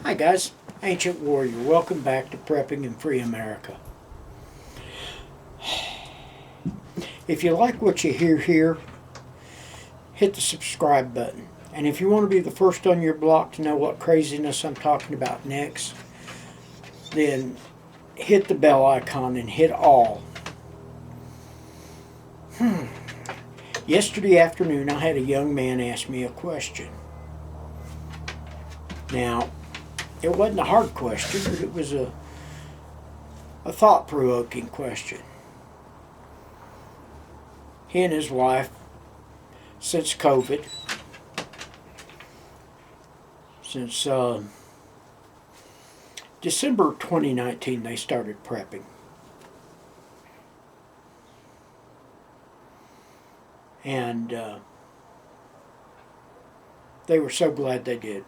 Hi guys, Ancient Warrior. Welcome back to Prepping in Free America. If you like what you hear here, hit the subscribe button. And if you want to be the first on your block to know what craziness I'm talking about next, then hit the bell icon and hit all. Yesterday afternoon I had a young man ask me a question. Now, it wasn't a hard question, but it was a thought-provoking question. He and his wife, since COVID, since December 2019, they started prepping. And they were so glad they did.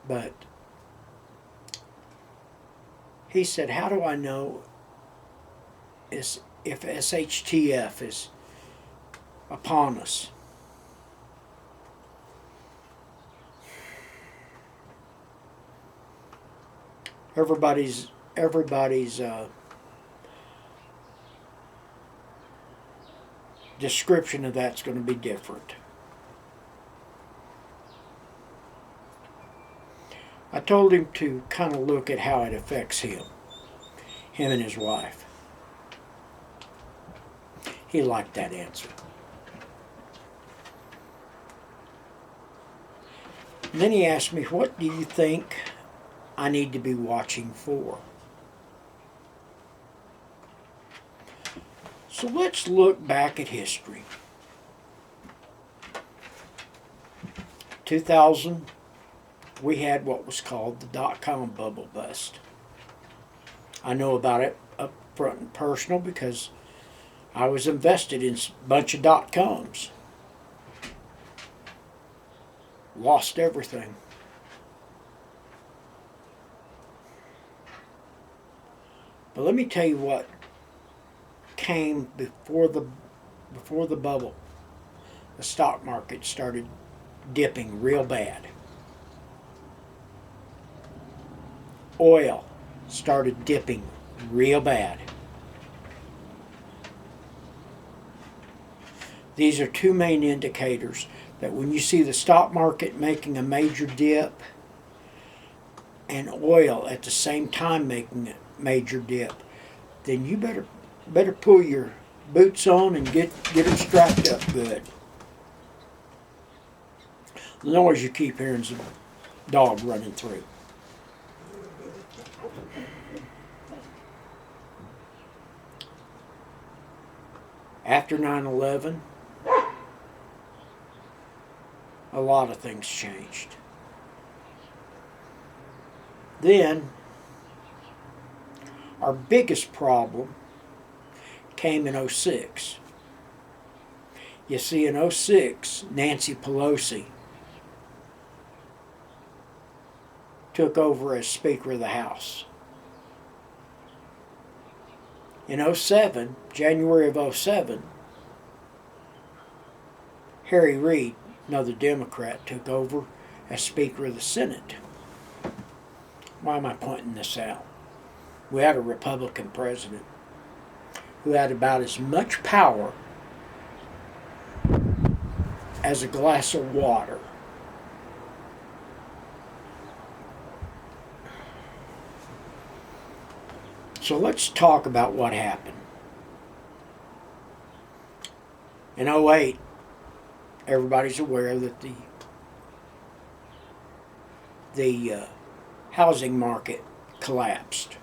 But he said, how do I know if SHTF is upon us? Everybody's description of that's going to be different. I told him to kind of look at how it affects him and his wife. He liked that answer. And then he asked me, what do you think I need to be watching for? So let's look back at history. 2000, we had what was called the dot-com bubble bust. I know about it up front and personal because I was invested in a bunch of dot-coms. Lost everything. But let me tell you what came before the bubble. The stock market started dipping real bad. Oil started dipping real bad. These are two main indicators that when you see the stock market making a major dip and oil at the same time making a major dip, then you better pull your boots on and get them strapped up good. The noise you keep hearing is a dog running through. After 9/11, a lot of things changed. Then, our biggest problem came in 06. You see, in 06, Nancy Pelosi took over as Speaker of the House. In 07, January of 07, Harry Reid, another Democrat, took over as Speaker of the Senate. Why am I pointing this out? We had a Republican president who had about as much power as a glass of water. So let's talk about what happened. In 08, everybody's aware that the housing market collapsed.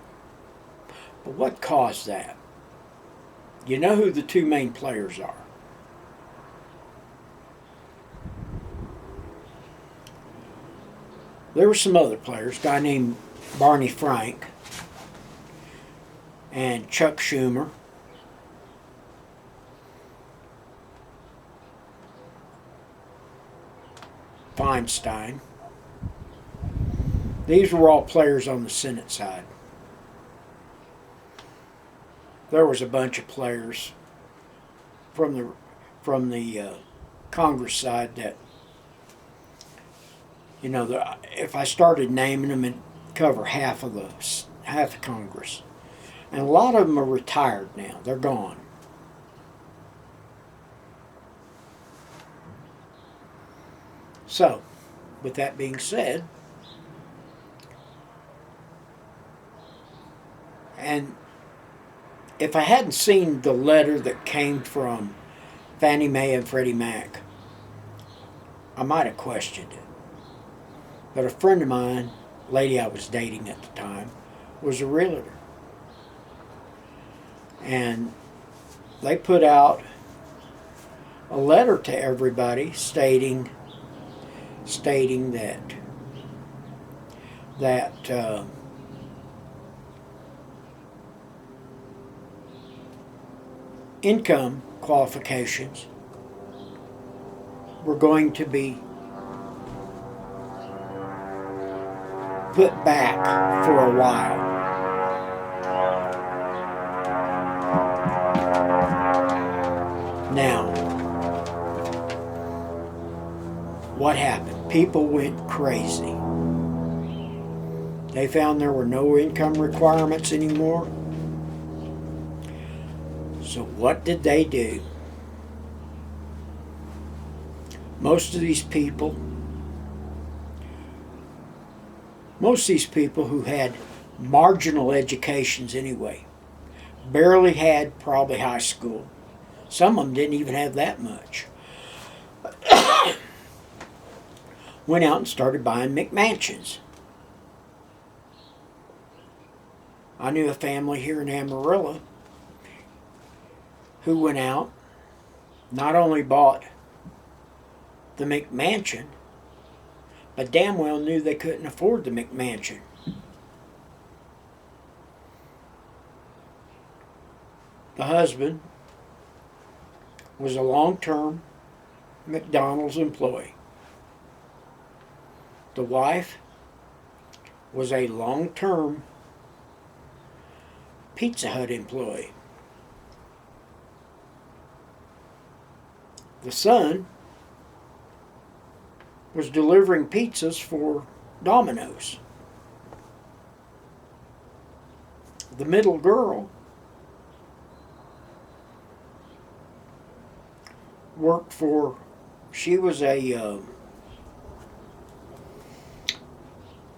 But what caused that? You know who the two main players are. There were some other players, a guy named Barney Frank and Chuck Schumer. Feinstein. These were all players on the Senate side. There was a bunch of players from the Congress side that You know, if I started naming them, it'd cover half of Congress. And a lot of them are retired now. They're gone. So, with that being said, and if I hadn't seen the letter that came from Fannie Mae and Freddie Mac, I might have questioned it. But a friend of mine, lady I was dating at the time, was a realtor. And they put out a letter to everybody stating that income qualifications were going to be put back for a while. Now, what happened? People went crazy. They found there were no income requirements anymore. So what did they do? Most of these people who had marginal educations anyway, barely had probably high school. Some of them didn't even have that much. Went out and started buying McMansions. I knew a family here in Amarillo who went out, not only bought the McMansion, but damn well knew they couldn't afford the McMansion. The husband was a long-term McDonald's employee. The wife was a long-term Pizza Hut employee. The son was delivering pizzas for Domino's. The middle girl worked for, she was a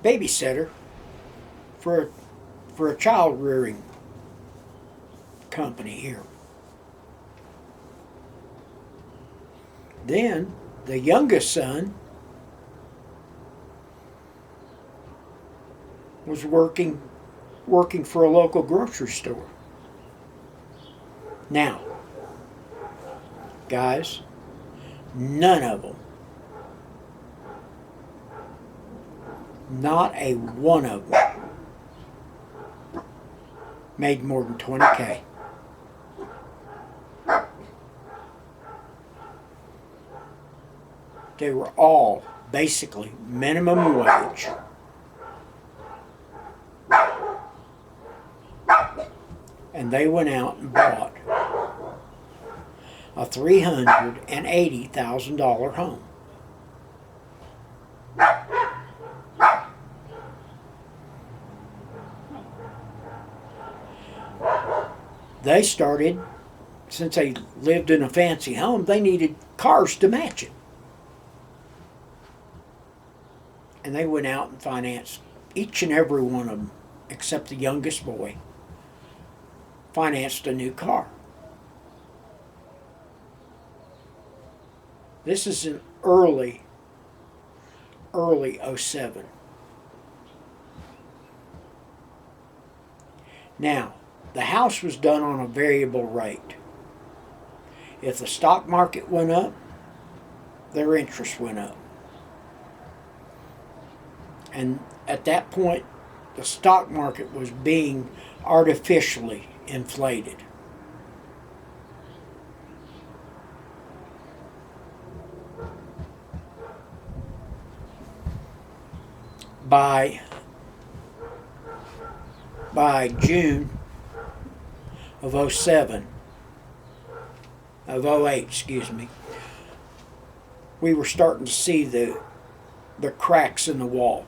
babysitter for a child rearing company here. Then the youngest son was working for a local grocery store. Now, guys, none of them, not a one of them, made more than $20K. They were all basically minimum wage. And they went out and bought a $380,000 home. They started, since they lived in a fancy home, they needed cars to match it. And they went out and financed each and every one of them, except the youngest boy, financed a new car. This is in early '07. Now, the house was done on a variable rate. If the stock market went up, their interest went up. And at that point, the stock market was being artificially inflated. By June of '08, we were starting to see the the cracks in the wall.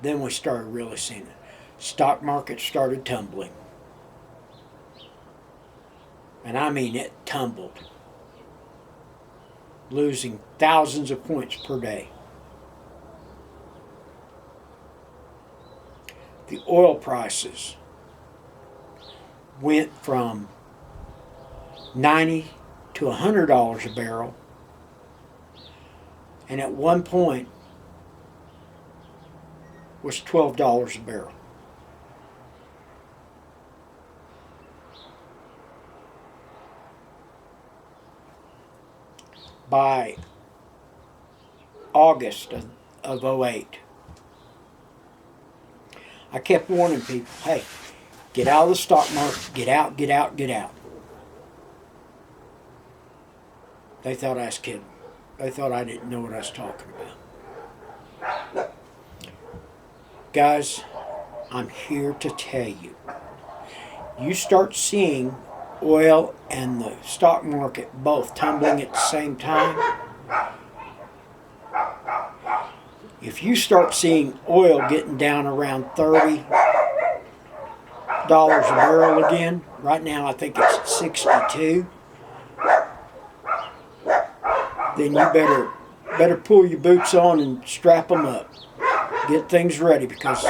Then we started really seeing it. Stock market started tumbling. And I mean it tumbled. Losing thousands of points per day. The oil prices went from $90 to $100 a barrel, and at one point was $12 a barrel. By August of 08, I kept warning people, hey, get out of the stock market, get out, get out, get out. They thought I was kidding. They thought I didn't know what I was talking about. Guys, I'm here to tell you, you start seeing oil and the stock market both tumbling at the same time. If you start seeing oil getting down around $30 a barrel again, right now I think it's at 62, then you better pull your boots on and strap them up. Get things ready because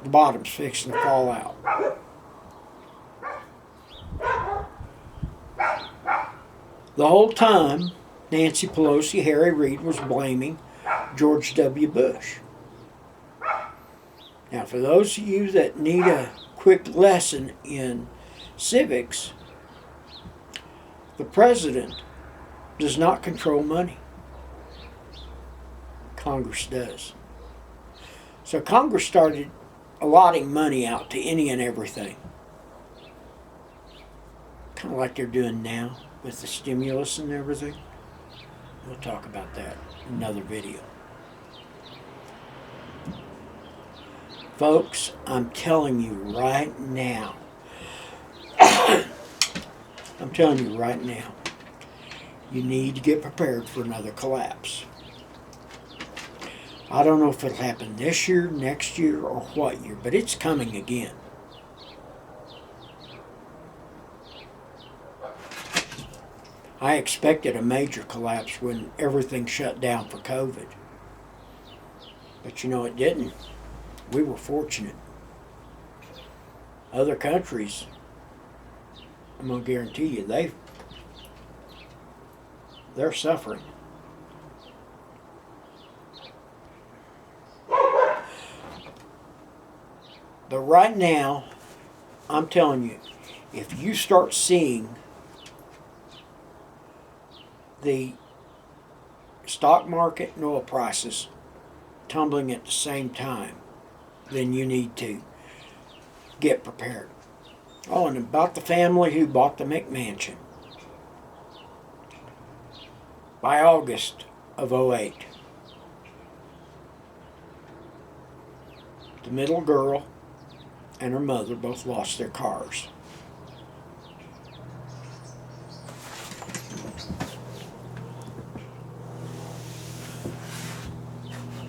the bottom's fixing to fall out. The whole time, Nancy Pelosi, Harry Reid was blaming George W. Bush. Now, for those of you that need a quick lesson in civics, the president does not control money. Congress does. So Congress started allotting money out to any and everything. Kind of like they're doing now with the stimulus and everything. We'll talk about that in another video. Folks, I'm telling you right now, you need to get prepared for another collapse. I don't know if it'll happen this year, next year, or what year, but it's coming again. I expected a major collapse when everything shut down for COVID. But you know, it didn't. We were fortunate. Other countries, I'm going to guarantee you, they're suffering. But right now, I'm telling you, if you start seeing the stock market and oil prices tumbling at the same time, then you need to get prepared. Oh, and about the family who bought the McMansion. By August of 08, the middle girl and her mother both lost their cars.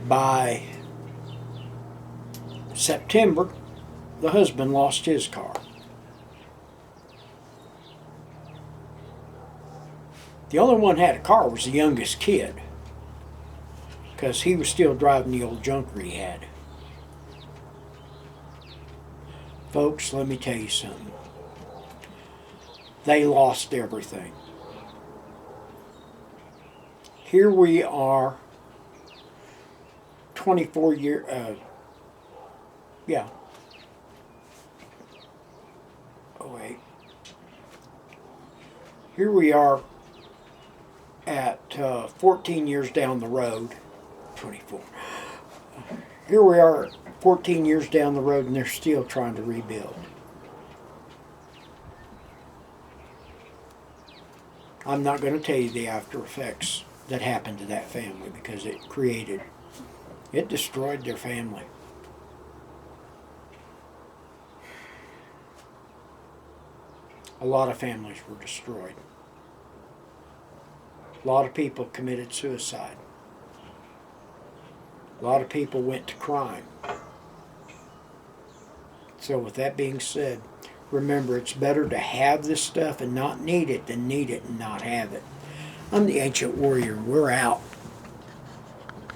By September, the husband lost his car. The only one that had a car was the youngest kid, because he was still driving the old junker he had. Folks, let me tell you something. They lost everything. Here we are, 24 years, Here we are at 14 years down the road, 24. Here we are 14 years down the road and they're still trying to rebuild. I'm not going to tell you the after effects that happened to that family because it destroyed their family. a lot of families were destroyed. A lot of people committed suicide. A lot of people went to crime. So with that being said, remember, it's better to have this stuff and not need it than need it and not have it. I'm the Ancient Warrior. We're out.